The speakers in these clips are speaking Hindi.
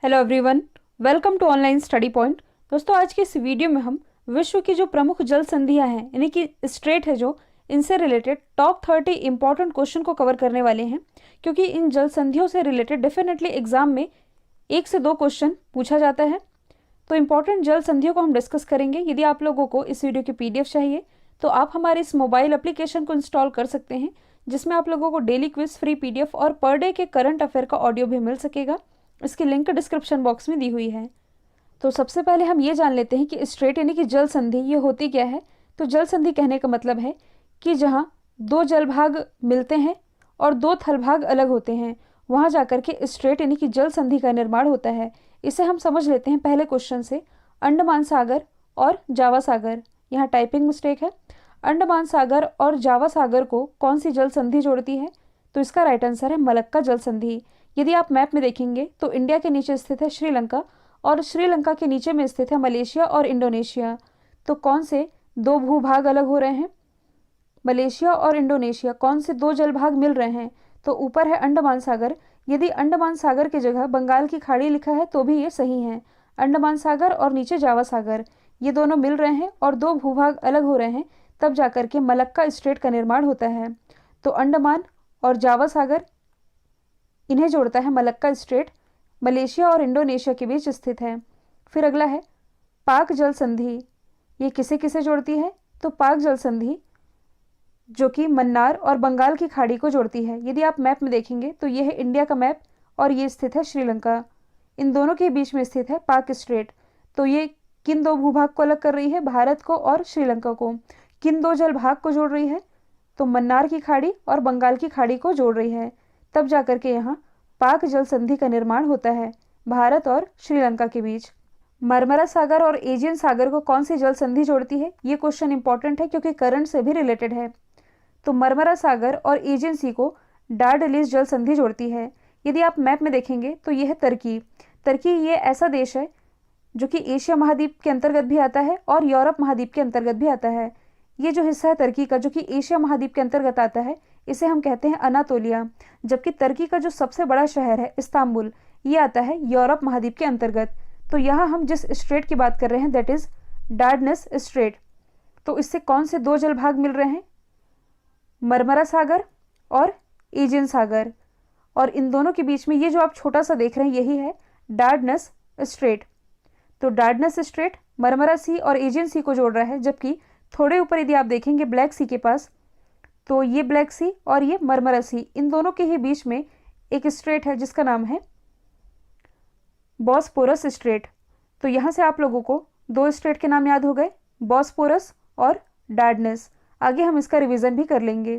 Hello everyone, welcome to online study point. दोस्तों, आज की इस वीडियो में हम विश्व की जो प्रमुख जल संधियां हैं, यानी कि स्ट्रेट है जो, इनसे रिलेटेड टॉप 30 इंपॉर्टेंट क्वेश्चन को कवर करने वाले हैं। क्योंकि इन जल संधियों से रिलेटेड डेफिनेटली एग्जाम में 1 से 2 क्वेश्चन पूछा जाता है। तो इंपॉर्टेंट जल संधियों को हम डिस्कस करेंगे। यदि आप लोगों को इस वीडियो की PDF चाहिए तो आप हमारे इस मोबाइल एप्लीकेशन को इंस्टॉल कर सकते हैं, जिसमें आप लोगों को डेली क्विज, फ्री PDF और पर डे के करंट अफेयर का ऑडियो भी मिल सकेगा। इसकी लिंक डिस्क्रिप्शन बॉक्स में दी हुई है। तो सबसे पहले हम ये जान लेते हैं कि स्ट्रेट यानी कि जल संधि ये होती क्या है। तो जल संधि कहने का मतलब है कि जहाँ 2 जल भाग मिलते हैं और 2 थल भाग अलग होते हैं, वहाँ जाकर के स्ट्रेट यानी कि जल संधि का निर्माण होता है। इसे हम समझ लेते हैं पहले क्वेश्चन से। अंडमान सागर और जावा सागर, यहाँ टाइपिंग मिस्टेक है। अंडमान सागर और जावा सागर को कौन सी जल संधि जोड़ती है? तो इसका राइट आंसर है मलक्का जल संधि। यदि आप मैप में देखेंगे तो इंडिया के नीचे स्थित है श्रीलंका और श्रीलंका के नीचे में स्थित है मलेशिया और इंडोनेशिया। तो कौन से 2 भूभाग अलग हो रहे हैं? मलेशिया और इंडोनेशिया। कौन से 2 जलभाग मिल रहे हैं? तो ऊपर है अंडमान सागर। यदि अंडमान सागर की जगह बंगाल की खाड़ी लिखा है तो भी ये सही है। अंडमान सागर और नीचे जावा सागर, ये दोनों मिल रहे हैं और 2 भूभाग अलग हो रहे हैं, तब जाकर के मलक्का स्ट्रेट का निर्माण होता है। तो अंडमान और जावा सागर, इन्हें जोड़ता है मलक्का स्ट्रेट। मलेशिया और इंडोनेशिया के बीच स्थित है। फिर अगला है पाक जल संधि। ये किसे किसे जोड़ती है? तो पाक जल संधि जो कि मन्नार और बंगाल की खाड़ी को जोड़ती है। यदि आप मैप में देखेंगे तो ये है इंडिया का मैप और ये स्थित है श्रीलंका। इन दोनों के बीच में स्थित है पाक स्ट्रेट। तो ये किन 2 भूभाग को अलग कर रही है? भारत को और श्रीलंका को। किन 2 जल भाग को जोड़ रही है? तो मन्नार की खाड़ी और बंगाल की खाड़ी को जोड़ रही है। तब जाकर के यहाँ पाक जल संधि का निर्माण होता है भारत और श्रीलंका के बीच। मरमरा सागर और एजियन सागर को कौन सी जल संधि जोड़ती है? ये क्वेश्चन इंपॉर्टेंट है क्योंकि करंट से भी रिलेटेड है। तो मरमरा सागर और एजियन सी को डार्डेलिस जल संधि जोड़ती है। यदि आप मैप में देखेंगे तो यह है तुर्की। तुर्की ये ऐसा देश है जो कि एशिया महाद्वीप के अंतर्गत भी आता है और यूरोप महाद्वीप के अंतर्गत भी आता है। ये जो हिस्सा है तुर्की का, जो कि एशिया महाद्वीप के अंतर्गत आता है, इसे हम कहते हैं अनातोलिया। जबकि तुर्की का जो सबसे बड़ा शहर है इस्तांबुल, ये आता है यूरोप महाद्वीप के अंतर्गत। तो यहाँ हम जिस स्ट्रेट की बात कर रहे हैं दैट इज डार्डनेस स्ट्रेट। तो इससे कौन से 2 जल भाग मिल रहे हैं? मरमरा सागर और एजियन सागर। और इन दोनों के बीच में ये जो आप छोटा सा देख रहे हैं यही है डार्डनेस स्ट्रेट। तो डार्डनेस स्ट्रेट मरमरा सी और एजियन सी को जोड़ रहा है। जबकि थोड़े ऊपर यदि आप देखेंगे ब्लैक सी के पास, तो ये ब्लैक सी और ये मरमरा सी, इन दोनों के ही बीच में एक स्ट्रेट है जिसका नाम है बॉस्पोरस स्ट्रेट। तो यहाँ से आप लोगों को 2 स्ट्रेट के नाम याद हो गए, बॉस्पोरस और डार्डनेस। आगे हम इसका रिवीजन भी कर लेंगे।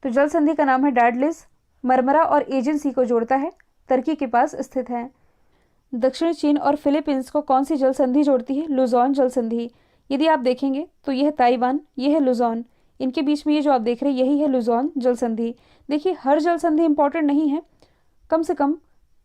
तो जल संधि का नाम है डार्डलिस, मरमरा और एजियन सी को जोड़ता है, तुर्की के पास स्थित है। दक्षिणी चीन और फिलीपींस को कौन सी जल संधि जोड़ती है? लुजॉन जल संधि। यदि आप देखेंगे तो यह है ताइवान, यह है लुजॉन। इनके बीच में ये जो आप देख रहे हैं यही है लुजॉन जल संधि। देखिए, हर जल संधि इंपॉर्टेंट नहीं है, कम से कम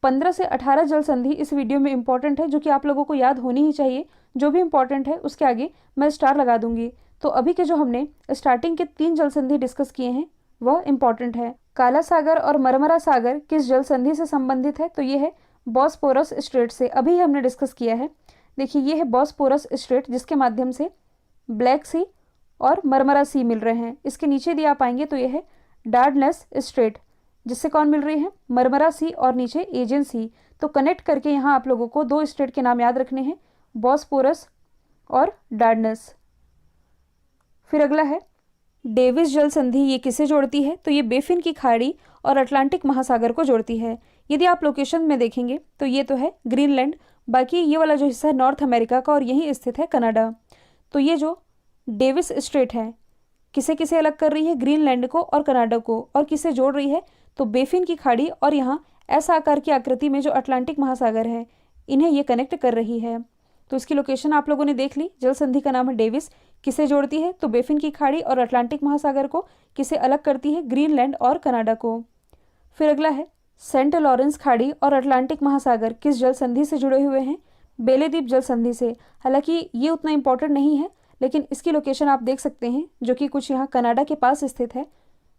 15 से 18 जल संधि इस वीडियो में इंपॉर्टेंट है, जो कि आप लोगों को याद होनी ही चाहिए। जो भी इंपॉर्टेंट है उसके आगे मैं स्टार लगा दूंगी। तो अभी के जो हमने स्टार्टिंग के 3 जल संधि डिस्कस किए हैं वह इंपॉर्टेंट है। काला सागर और मरमरा सागर किस जल संधि से संबंधित है? तो ये है बॉस्पोरस स्ट्रेट से। अभी हमने डिस्कस किया है। देखिए, ये है बॉस्पोरस स्ट्रेट जिसके माध्यम से ब्लैक सी और मरमरा सी मिल रहे हैं। इसके नीचे यदि आप आएंगे तो यह है डार्डनेस स्ट्रेट, जिससे कौन मिल रही है? मरमरा सी और नीचे एजियन सी। तो कनेक्ट करके यहाँ आप लोगों को 2 स्ट्रेट के नाम याद रखने हैं, बॉस्पोरस और डार्डनेस। फिर अगला है डेविस जल संधि। ये किसे जोड़ती है? तो ये बेफिन की खाड़ी और अटलांटिक महासागर को जोड़ती है। यदि आप लोकेशन में देखेंगे तो ये तो है ग्रीनलैंड, बाकी ये वाला जो हिस्सा है नॉर्थ अमेरिका का और यहीं स्थित है कनाडा। तो ये जो डेविस स्ट्रेट है किसे किसे अलग कर रही है? ग्रीनलैंड को और कनाडा को। और किसे जोड़ रही है? तो बेफिन की खाड़ी और यहाँ ऐसा आकार की आकृति में जो अटलांटिक महासागर है, इन्हें ये कनेक्ट कर रही है। तो इसकी लोकेशन आप लोगों ने देख ली। जल संधि का नाम है डेविस। किसे जोड़ती है? तो बेफिन की खाड़ी और अटलांटिक महासागर को। किसे अलग करती है? ग्रीनलैंड और कनाडा को। फिर अगला है सेंट लॉरेंस खाड़ी और अटलांटिक महासागर किस जल संधि से जुड़े हुए हैं? बेले द्वीप जल संधि से। हालांकि ये उतना इंपॉर्टेंट नहीं है, लेकिन इसकी लोकेशन आप देख सकते हैं जो कि कुछ यहाँ कनाडा के पास स्थित है।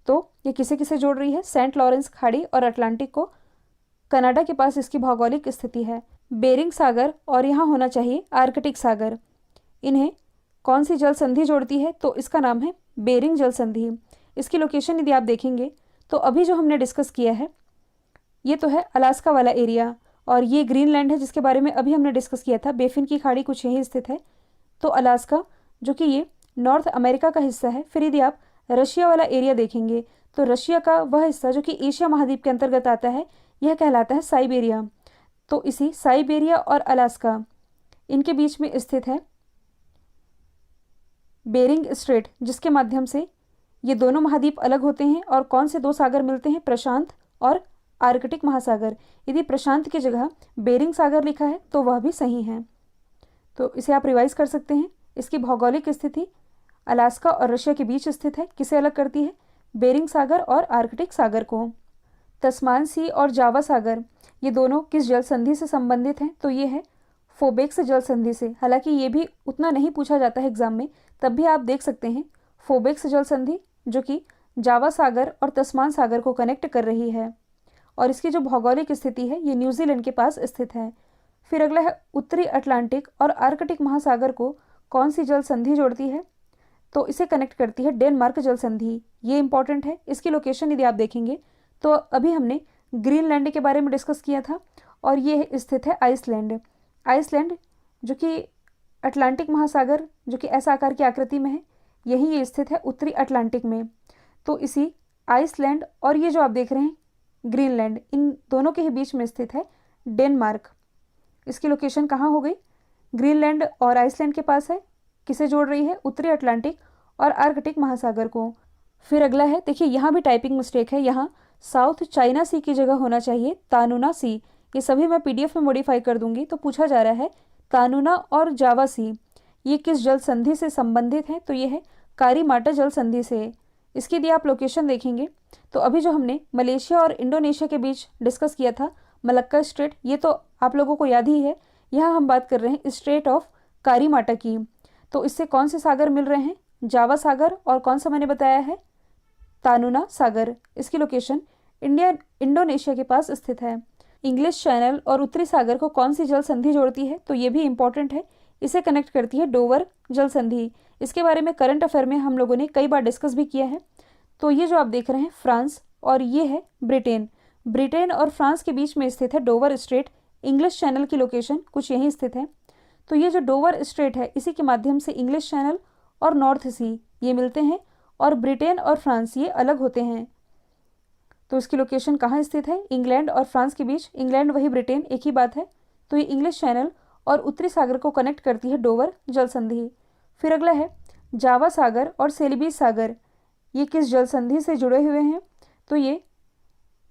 तो ये किसे किसे जोड़ रही है? सेंट लॉरेंस खाड़ी और अटलांटिक को। कनाडा के पास इसकी भौगोलिक स्थिति है। बेरिंग सागर और यहाँ होना चाहिए आर्कटिक सागर। इन्हें कौन सी जल संधि जोड़ती है? तो इसका नाम है बेरिंग जल संधि। इसकी लोकेशन यदि आप देखेंगे तो अभी जो हमने डिस्कस किया है ये तो है अलास्का वाला एरिया, और ये ग्रीनलैंड है जिसके बारे में अभी हमने डिस्कस किया था। बेफिन की खाड़ी कुछ यहीं स्थित है। तो अलास्का जो कि ये नॉर्थ अमेरिका का हिस्सा है। फिर यदि आप रशिया वाला एरिया देखेंगे तो रशिया का वह हिस्सा जो कि एशिया महाद्वीप के अंतर्गत आता है यह कहलाता है साइबेरिया। तो इसी साइबेरिया और अलास्का इनके बीच में स्थित है बेरिंग स्ट्रेट, जिसके माध्यम से ये दोनों महाद्वीप अलग होते हैं। और कौन से दो सागर मिलते हैं? प्रशांत और आर्कटिक महासागर। यदि प्रशांत की जगह बेरिंग सागर लिखा है तो वह भी सही है। तो इसे आप रिवाइज कर सकते हैं। इसकी भौगोलिक स्थिति अलास्का और रशिया के बीच स्थित है। किसे अलग करती है? बेरिंग सागर और आर्कटिक सागर को। तस्मान सी और जावा सागर ये दोनों किस जल संधि से संबंधित हैं? तो ये है फोबेक्स जल संधि से। हालांकि ये भी उतना नहीं पूछा जाता है एग्जाम में, तब भी आप देख सकते हैं फोबेक्स जल संधि जो कि जावा सागर और तस्मान सागर को कनेक्ट कर रही है। और इसकी जो भौगोलिक स्थिति है ये न्यूजीलैंड के पास स्थित है। फिर अगला है उत्तरी अटलांटिक और आर्कटिक महासागर को कौन सी जल संधि जोड़ती है? तो इसे कनेक्ट करती है डेनमार्क जल संधि। ये इंपॉर्टेंट है। इसकी लोकेशन यदि आप देखेंगे तो अभी हमने ग्रीनलैंड के बारे में डिस्कस किया था, और ये स्थित है आइसलैंड। आइसलैंड जो कि अटलांटिक महासागर जो कि ऐसा आकार की आकृति में है, यही ये स्थित है उत्तरी अटलांटिक में। तो इसी आइसलैंड और ये जो आप देख रहे हैं ग्रीनलैंड, इन दोनों के ही बीच में स्थित है डेनमार्क। इसकी लोकेशन कहाँ हो गई? ग्रीनलैंड और आइसलैंड के पास है। किसे जोड़ रही है? उत्तरी अटलांटिक और आर्कटिक महासागर को। फिर अगला है, देखिए यहाँ भी टाइपिंग मिस्टेक है। यहाँ साउथ चाइना सी की जगह होना चाहिए तानुना सी। ये सभी मैं पीडीएफ में मॉडिफाई कर दूंगी। तो पूछा जा रहा है तानुना और जावा सी ये किस जल संधि से संबंधित हैं? तो ये है कारीमाटा जल संधि से। इसकी यदि आप लोकेशन देखेंगे तो अभी जो हमने मलेशिया और इंडोनेशिया के बीच डिस्कस किया था मलक्का स्ट्रेट, ये तो आप लोगों को याद ही है। यहाँ हम बात कर रहे हैं स्ट्रेट ऑफ कारीमाटा की। तो इससे कौन से सागर मिल रहे हैं? जावा सागर और कौन सा मैंने बताया है? तानुना सागर। इसकी लोकेशन इंडोनेशिया के पास स्थित है। इंग्लिश चैनल और उत्तरी सागर को कौन सी जल संधि जोड़ती है? तो ये भी इंपॉर्टेंट है। इसे कनेक्ट करती है डोवर जल संधि। इसके बारे में करंट अफेयर में हम लोगों ने कई बार डिस्कस भी किया है। तो ये जो आप देख रहे हैं फ्रांस और ये है ब्रिटेन। ब्रिटेन और फ्रांस के बीच में स्थित है डोवर स्ट्रेट। इंग्लिश चैनल की लोकेशन कुछ यहीं स्थित है। तो ये जो डोवर स्ट्रेट है इसी के माध्यम से इंग्लिश चैनल और नॉर्थ सी ये मिलते हैं, और ब्रिटेन और फ्रांस ये अलग होते हैं। तो इसकी लोकेशन कहाँ स्थित है? इंग्लैंड और फ्रांस के बीच। इंग्लैंड वही ब्रिटेन, एक ही बात है। तो ये इंग्लिश चैनल और उत्तरी सागर को कनेक्ट करती है डोवर जल संधि। फिर अगला है जावा सागर और सेलिबीस सागर ये किस जल संधि से जुड़े हुए हैं? तो ये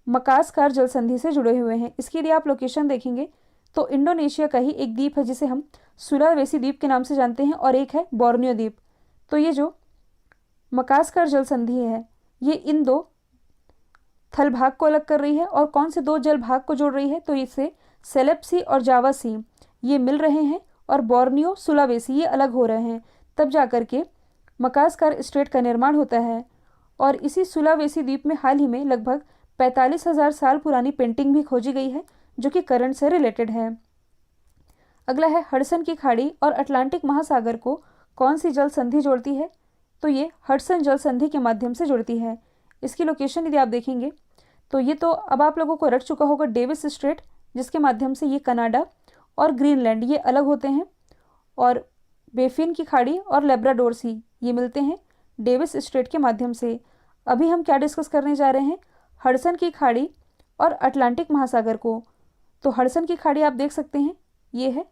मकासकार जल संधि से जुड़े हुए हैं। इसके लिए आप लोकेशन देखेंगे तो इंडोनेशिया का ही एक द्वीप है जिसे हम सुलावेसी द्वीप के नाम से जानते हैं, और एक है बोर्नियो द्वीप। तो ये जो मकासकार जल संधि है ये इन दो थल भाग को अलग कर रही है, और कौन से दो जल भाग को जोड़ रही है? तो इससे सेलेब सी और जावा सी ये मिल रहे हैं, और बोर्नियो सुलावेसी ये अलग हो रहे हैं। तब जाकर के मकासकार स्ट्रेट का निर्माण होता है। और इसी सुलावेसी द्वीप में हाल ही में लगभग 45,000 साल पुरानी पेंटिंग भी खोजी गई है जो कि करंट से रिलेटेड है। अगला है हडसन की खाड़ी और अटलांटिक महासागर को कौन सी जल संधि जोड़ती है? तो ये हडसन जल संधि के माध्यम से जुड़ती है। इसकी लोकेशन यदि आप देखेंगे तो ये तो अब आप लोगों को रट चुका होगा डेविस स्ट्रेट, जिसके माध्यम से ये कनाडा और ग्रीनलैंड ये अलग होते हैं, और बेफिन की खाड़ी और लेब्राडोर सी ये मिलते हैं डेविस स्ट्रेट के माध्यम से। अभी हम क्या डिस्कस करने जा रहे हैं? हडसन की खाड़ी और अटलांटिक महासागर को। तो हडसन की खाड़ी आप देख सकते हैं, ये है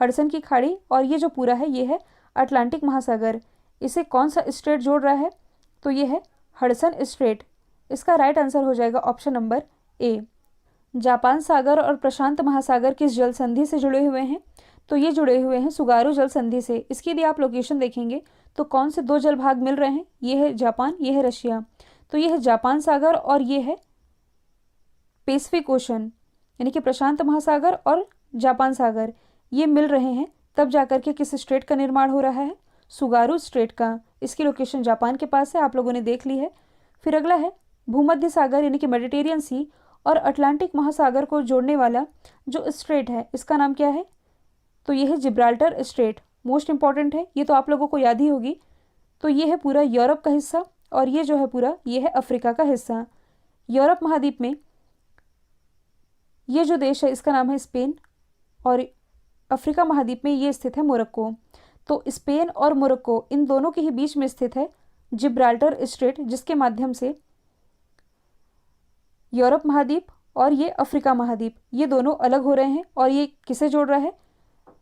हडसन की खाड़ी, और ये जो पूरा है ये है अटलांटिक महासागर। इसे कौन सा स्ट्रेट जोड़ रहा है? तो ये है हडसन स्ट्रेट। इसका राइट आंसर हो जाएगा ऑप्शन नंबर ए। जापान सागर और प्रशांत महासागर किस जल संधि से जुड़े हुए हैं? तो ये जुड़े हुए हैं सुगारू जल संधि से। इसकी यदि आप लोकेशन देखेंगे तो कौन से दो जल भाग मिल रहे हैं? ये है जापान, ये है रशिया। तो ये है जापान सागर और ये है पैसिफिक ओशन, यानी कि प्रशांत महासागर और जापान सागर ये मिल रहे हैं। तब जाकर के किस स्ट्रेट का निर्माण हो रहा है? सुगारू स्ट्रेट का। इसकी लोकेशन जापान के पास है, आप लोगों ने देख ली है। फिर अगला है भूमध्य सागर यानी कि मेडिटेरियन सी और अटलांटिक महासागर को जोड़ने वाला जो स्ट्रेट है इसका नाम क्या है? तो ये है जिब्राल्टर स्ट्रेट। मोस्ट इंपॉर्टेंट है, ये तो आप लोगों को याद ही होगी। तो ये है पूरा यूरोप का हिस्सा और ये जो है पूरा ये है अफ्रीका का हिस्सा। यूरोप महाद्वीप में ये जो देश है इसका नाम है स्पेन और अफ्रीका महाद्वीप में ये स्थित है मोरक्को। तो स्पेन और मोरक्को इन दोनों के ही बीच में स्थित है जिब्राल्टर स्ट्रेट, जिसके माध्यम से यूरोप महाद्वीप और ये अफ्रीका महाद्वीप ये दोनों अलग हो रहे हैं। और ये किसे जोड़ रहा है?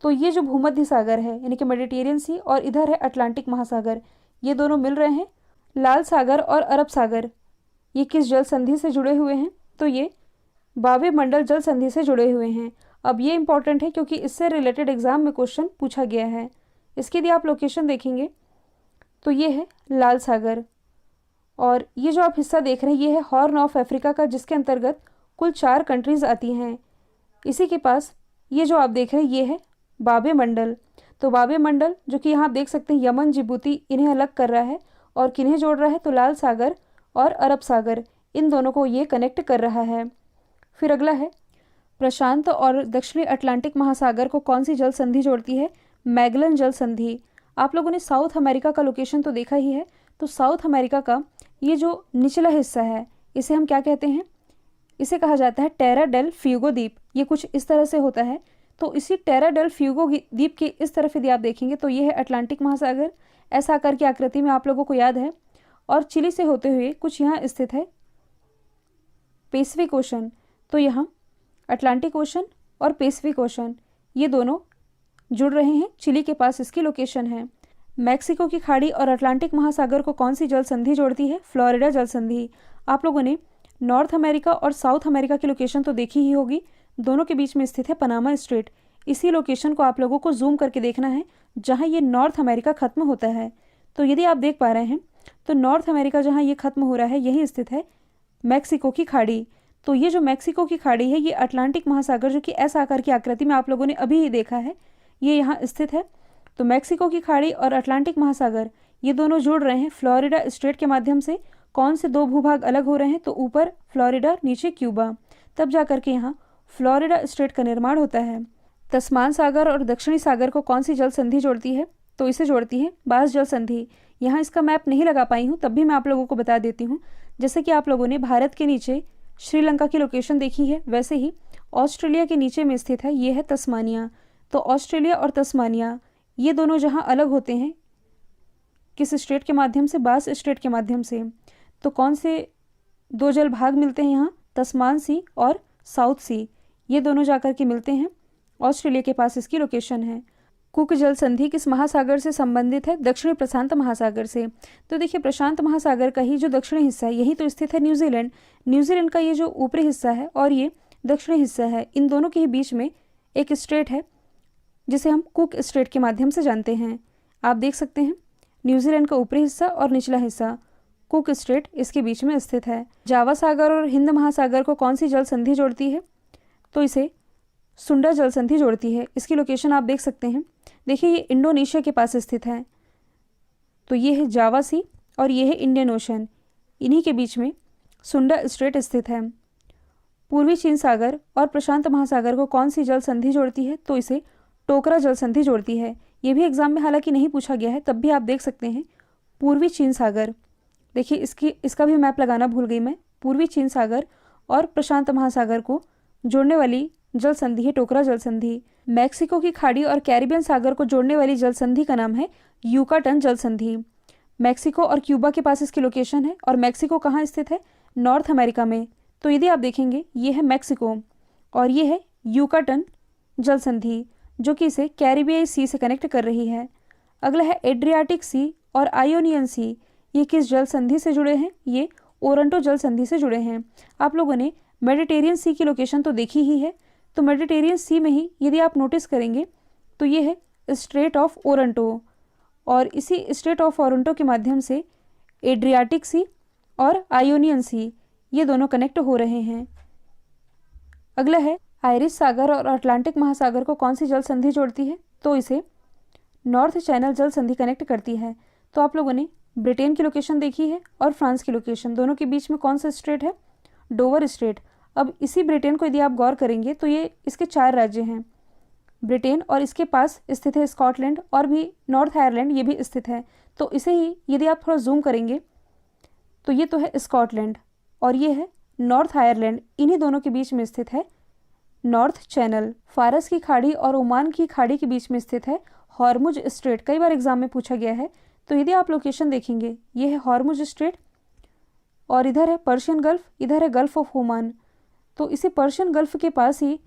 तो ये जो भूमध्य सागर है यानी कि मेडिटेरियन सी और इधर है अटलांटिक महासागर, ये दोनों मिल रहे हैं। लाल सागर और अरब सागर ये किस जल संधि से जुड़े हुए हैं? तो ये बाबे मंडल जल संधि से जुड़े हुए हैं। अब ये इंपॉर्टेंट है क्योंकि इससे रिलेटेड एग्जाम में क्वेश्चन पूछा गया है। इसकी यदि आप लोकेशन देखेंगे तो ये है लाल सागर और ये जो आप हिस्सा देख रहे हैं ये है हॉर्न ऑफ अफ्रीका का, जिसके अंतर्गत कुल 4 कंट्रीज आती हैं। इसी के पास ये जो आप देख रहे हैं ये है बाबे मंडल। तो बाबे मंडल जो कि यहाँ आप देख सकते हैं यमन जिबूती इन्हें अलग कर रहा है और किन्हें जोड़ रहा है? तो लाल सागर और अरब सागर इन दोनों को ये कनेक्ट कर रहा है। फिर अगला है प्रशांत और दक्षिणी अटलांटिक महासागर को कौन सी जल संधि जोड़ती है? मैगलन जल संधि। आप लोगों ने साउथ अमेरिका का लोकेशन तो देखा ही है। तो साउथ अमेरिका का ये जो निचला हिस्सा है इसे हम क्या कहते हैं? इसे कहा जाता है टेरा डेल फ्यूगो द्वीप। ये कुछ इस तरह से होता है। तो इसी टेरा डेल फ्यूगो द्वीप के इस तरफ यदि आप देखेंगे तो ये है अटलांटिक महासागर, ऐसा आकार की आकृति में आप लोगों को याद है। और चिली से होते हुए कुछ यहाँ स्थित है पैसिफिक ओशन। तो यहाँ अटलांटिक ओशन और पैसिफिक ओशन ये दोनों जुड़ रहे हैं, चिली के पास इसकी लोकेशन है। मैक्सिको की खाड़ी और अटलांटिक महासागर को कौन सी जल संधि जोड़ती है? फ्लोरिडा जल संधि। आप लोगों ने नॉर्थ अमेरिका और साउथ अमेरिका की लोकेशन तो देखी ही होगी, दोनों के बीच में स्थित है पनामा स्ट्रेट। इसी लोकेशन को आप लोगों को जूम करके देखना है जहां ये नॉर्थ अमेरिका खत्म होता है। तो यदि आप देख पा रहे हैं तो नॉर्थ अमेरिका जहां ये खत्म हो रहा है यहीं स्थित है मैक्सिको की खाड़ी। तो ये जो मैक्सिको की खाड़ी है ये अटलांटिक महासागर जो कि ऐसा आकार की आकृति में आप लोगों ने अभी ही देखा है ये यहाँ स्थित है। तो मैक्सिको की खाड़ी और अटलांटिक महासागर ये दोनों जुड़ रहे हैं फ्लोरिडा स्ट्रेट के माध्यम से। कौन से 2 भूभाग अलग हो रहे हैं? तो ऊपर फ्लोरिडा नीचे क्यूबा, तब जाकर के यहाँ फ्लोरिडा स्ट्रेट का निर्माण होता है। तस्मान सागर और दक्षिणी सागर को कौन सी जल संधि जोड़ती है? तो इसे जोड़ती है बास जल संधि। यहाँ इसका मैप नहीं लगा पाई हूँ, तब भी मैं आप लोगों को बता देती हूँ। जैसे कि आप लोगों ने भारत के नीचे श्रीलंका की लोकेशन देखी है, वैसे ही ऑस्ट्रेलिया के नीचे में स्थित है ये है तस्मानिया। तो ऑस्ट्रेलिया और तस्मानिया ये दोनों जहाँ अलग होते हैं किस स्ट्रेट के माध्यम से? बास स्ट्रेट के माध्यम से। तो कौन से 2 जल भाग मिलते हैं यहाँ? तस्मान सी और साउथ सी ये दोनों जाकर के मिलते हैं, ऑस्ट्रेलिया के पास इसकी लोकेशन है। कुक जल संधि किस महासागर से संबंधित है? दक्षिणी प्रशांत महासागर से। तो देखिए प्रशांत महासागर का ही जो दक्षिणी हिस्सा है यही तो स्थित है न्यूजीलैंड। न्यूजीलैंड का ये जो ऊपरी हिस्सा है और ये दक्षिणी हिस्सा है, इन दोनों के ही बीच में एक स्ट्रेट है जिसे हम कुक स्ट्रेट के माध्यम से जानते हैं। आप देख सकते हैं न्यूजीलैंड का ऊपरी हिस्सा और निचला हिस्सा कुक स्ट्रेट इसके बीच में स्थित है। जावा सागर और हिंद महासागर को कौन सी जल संधि जोड़ती है? तो इसे सुंडा जल संधि जोड़ती है। इसकी लोकेशन आप देख सकते हैं। देखिए ये इंडोनेशिया के पास स्थित है। तो ये है जावा सी और ये है इंडियन ओशन, इन्हीं के बीच में सुंडा स्ट्रेट स्थित है। पूर्वी चीन सागर और प्रशांत महासागर को कौन सी जल संधि जोड़ती है? तो इसे टोकरा जल संधि जोड़ती है। ये भी एग्जाम में हालांकि नहीं पूछा गया है, तब भी आप देख सकते हैं पूर्वी चीन सागर। देखिए इसका भी मैप लगाना भूल गई मैं। पूर्वी चीन सागर और प्रशांत महासागर को जोड़ने वाली जल संधि है टोकरा जल संधि। मैक्सिको की खाड़ी और कैरिबियन सागर को जोड़ने वाली जल संधि का नाम है यूकाटन जल संधि। मैक्सिको और क्यूबा के पास इसकी लोकेशन है और मैक्सिको कहाँ स्थित है? नॉर्थ अमेरिका में। तो यदि आप देखेंगे ये है मैक्सिको और ये है यूकाटन जल संधि जो कि इसे कैरिबियाई सी से कनेक्ट कर रही है। अगला है एड्रियाटिक सी और आयोनियन सी, ये किस जल संधि से जुड़े हैं? ये ओरंटो जल संधि से जुड़े हैं। आप लोगों ने मेडिटेरियन सी की लोकेशन तो देखी ही है। तो मेडिटेरियन सी में ही यदि आप नोटिस करेंगे तो ये है स्ट्रेट ऑफ ओरंटो और इसी स्ट्रेट ऑफ ओरंटो के माध्यम से एड्रियाटिक सी और आयोनियन सी ये दोनों कनेक्ट हो रहे हैं। अगला है आयरिश सागर और अटलांटिक महासागर को कौन सी जल संधि जोड़ती है? तो इसे नॉर्थ चैनल जल संधि कनेक्ट करती है। तो आप लोगों ने ब्रिटेन की लोकेशन देखी है और फ्रांस की लोकेशन, दोनों के बीच में कौन सा स्ट्रेट है? Dover straight. अब इसी ब्रिटेन को यदि आप गौर करेंगे तो ये इसके 4 राज्य हैं, ब्रिटेन, और इसके पास स्थित है स्कॉटलैंड, और भी नॉर्थ आयरलैंड ये भी स्थित है। तो इसे ही यदि आप थोड़ा जूम करेंगे तो ये तो है स्कॉटलैंड और ये है नॉर्थ आयरलैंड। इन्हीं दोनों के बीच में स्थित है नॉर्थ चैनल। फारस की खाड़ी और ओमान की खाड़ी के बीच में स्थित है हॉर्मुज स्ट्रेट। कई बार एग्जाम में पूछा गया है। तो यदि आप लोकेशन देखेंगे, ये है हॉर्मुज स्ट्रेट और इधर है पर्शियन गल्फ, इधर है गल्फ ऑफ ओमान। तो इसी पर्शियन गल्फ के पास ही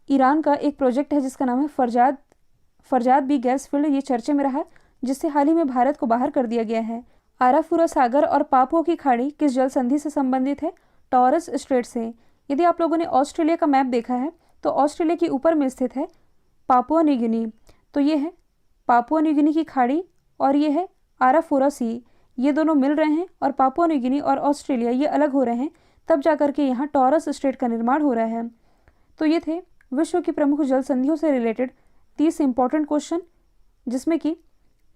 ईरान का एक प्रोजेक्ट है जिसका नाम है फरजाद बी गैस फील्ड। ये चर्चे में रहा, जिससे हाल ही में भारत को बाहर कर दिया गया है। आराफुरा सागर और पापुआ की खाड़ी किस जल संधि से संबंधित है? टॉरस स्ट्रेट से। यदि आप लोगों ने ऑस्ट्रेलिया का मैप देखा है तो ऑस्ट्रेलिया के ऊपर में स्थित है पापुआ न्यू गिनी। तो ये है पापुआ न्यू गिनी की खाड़ी और ये है आराफुरा सी। ये दोनों मिल रहे हैं और पापुआ न्यू गिनी और ऑस्ट्रेलिया ये अलग हो रहे हैं, तब जाकर के यहाँ टॉरस स्ट्रेट का निर्माण हो रहा है। तो ये थे विश्व की प्रमुख जल संधियों से रिलेटेड 30 इंपॉर्टेंट क्वेश्चन, जिसमें कि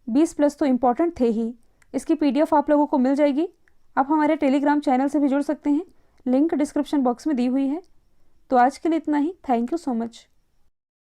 20 प्लस तो इम्पॉर्टेंट थे ही। इसकी PDF आप लोगों को मिल जाएगी। आप हमारे टेलीग्राम चैनल से भी जुड़ सकते हैं, लिंक डिस्क्रिप्शन बॉक्स में दी हुई है। तो आज के लिए इतना ही। Thank you so much.